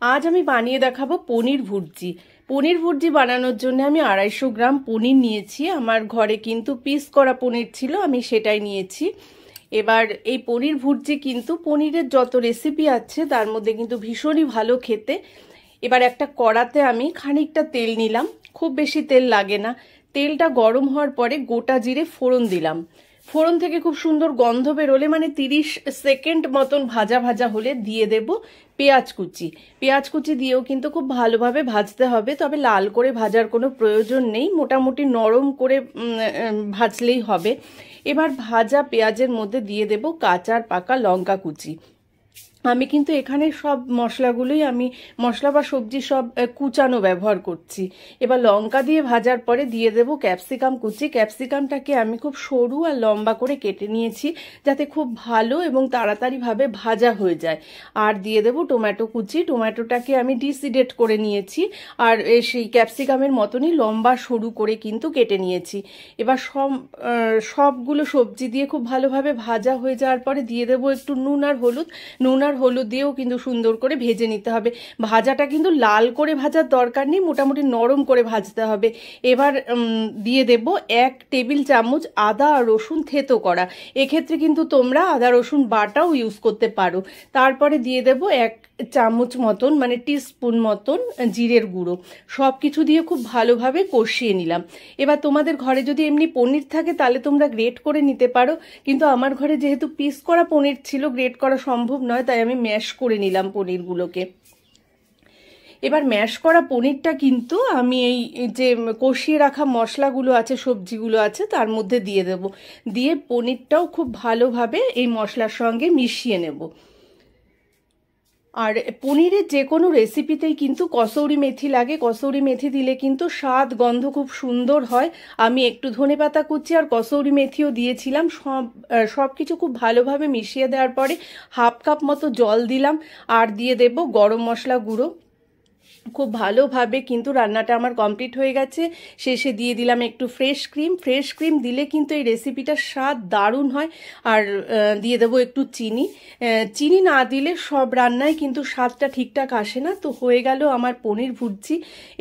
আজ আমি বানিয়ে দেখাবো পনির ভুর্জি। পনির ভুর্জি বানানোর জন্য আমি 250 গ্রাম পনির নিয়েছি। আমার ঘরে কিন্তু পিস করা পনির ছিল, আমি সেটাই নিয়েছি। এবার এই পনির ভুর্জি কিন্তু পনিরের যত রেসিপি আছে তার মধ্যে কিন্তু ভীষণই ভালো খেতে। এবার একটা কড়াতে আমি খানিকটা তেল নিলাম, খুব বেশি তেল লাগে না। তেলটা গরম হওয়ার পরে গোটা জিরে ফোড়ন দিলাম। ফোড়ন থেকে খুব সুন্দর গন্ধ বেরোলে, মানে 30 সেকেন্ড মতন ভাজা ভাজা হলে দিয়ে দেব পেঁয়াজ কুচি। পেঁয়াজ কুচি দিয়েও কিন্তু খুব ভালোভাবে ভাজতে হবে, তবে লাল করে ভাজার কোনো প্রয়োজন নেই, মোটামুটি নরম করে ভাজলেই হবে। এবার ভাজা পেঁয়াজের মধ্যে দিয়ে দেব কাঁচা আর পাকা লঙ্কা কুচি। আমি কিন্তু এখানে সব মশলাগুলোই আমি মশলা বা সবজি সব কুচানো ব্যবহার করছি। এবার লঙ্কা দিয়ে ভাজার পরে দিয়ে দেব ক্যাপসিকাম কুচি। ক্যাপসিকামটাকে আমি খুব সরু আর লম্বা করে কেটে নিয়েছি, যাতে খুব ভালো এবং তাড়াতাড়িভাবে ভাজা হয়ে যায়। আর দিয়ে দেব টমেটো কুচি। টমেটোটাকে আমি ডিসিডেট করে নিয়েছি, আর সেই ক্যাপসিকামের মতনই লম্বা সরু করে কিন্তু কেটে নিয়েছি। এবার সবগুলো সবজি দিয়ে খুব ভালোভাবে ভাজা হয়ে যাওয়ার পরে দিয়ে দেব একটু নুন আর হলুদ দিয়েও কিন্তু সুন্দর করে ভেজে নিতে হবে। ভাজাটা কিন্তু লাল করে ভাজার দরকার নেই, মোটামুটি নরম করে ভাজতে হবে। এবার দিয়ে দেব 1 টেবিল চামচ আদা আর রসুন থেতো করা। এক্ষেত্রে কিন্তু তোমরা আদা রসুন বাটাও ইউজ করতে পারো। তারপরে দিয়ে দেব 1 চামচ মতন, মানে টিস্পুন মতন জিরের গুঁড়ো। সব কিছু দিয়ে খুব ভালোভাবে কষিয়ে নিলাম। এবার তোমাদের ঘরে যদি এমনি পনির থাকে তাহলে তোমরা গ্রেট করে নিতে পারো, কিন্তু আমার ঘরে যেহেতু পিস করা পনির ছিল, গ্রেট করা সম্ভব নয়, তাই আমি ম্যাশ করে নিলাম পনিরগুলোকে। এবার ম্যাশ করা পনিরটা কিন্তু আমি এই যে কষিয়ে রাখা মশলাগুলো আছে, সবজিগুলো আছে, তার মধ্যে দিয়ে দেব। দিয়ে পনিরটাও খুব ভালোভাবে এই মশলার সঙ্গে মিশিয়ে নেব। আর পনিরের যে কোনো রেসিপিতেই কিন্তু কসৌরি মেথি লাগে। কসৌরি মেথি দিলে কিন্তু স্বাদ গন্ধ খুব সুন্দর হয়। আমি একটু ধনেপাতা কুচি আর কসৌরি মেথিও দিয়েছিলাম। সব কিছু খুব ভালোভাবে মিশিয়ে দেওয়ার পরে 1/2 কাপ মতো জল দিলাম, আর দিয়ে দেব গরম মশলা গুঁড়ো। খুব ভালোভাবে কিন্তু রান্নাটা আমার কমপ্লিট হয়ে গেছে। শেষে দিয়ে দিলাম একটু ফ্রেশ ক্রিম দিলে কিন্তু এই রেসিপিটার স্বাদ দারুণ হয়। আর দিয়ে দেবো একটু চিনি না দিলে সব রান্নায় কিন্তু স্বাদটা ঠিকঠাক আসে না। তো হয়ে গেল আমার পনির ভুর্জি।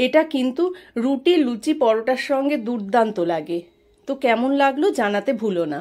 এটা কিন্তু রুটি, লুচি, পরোটার সঙ্গে দুর্দান্ত লাগে। তো কেমন লাগলো জানাতে ভুলো না।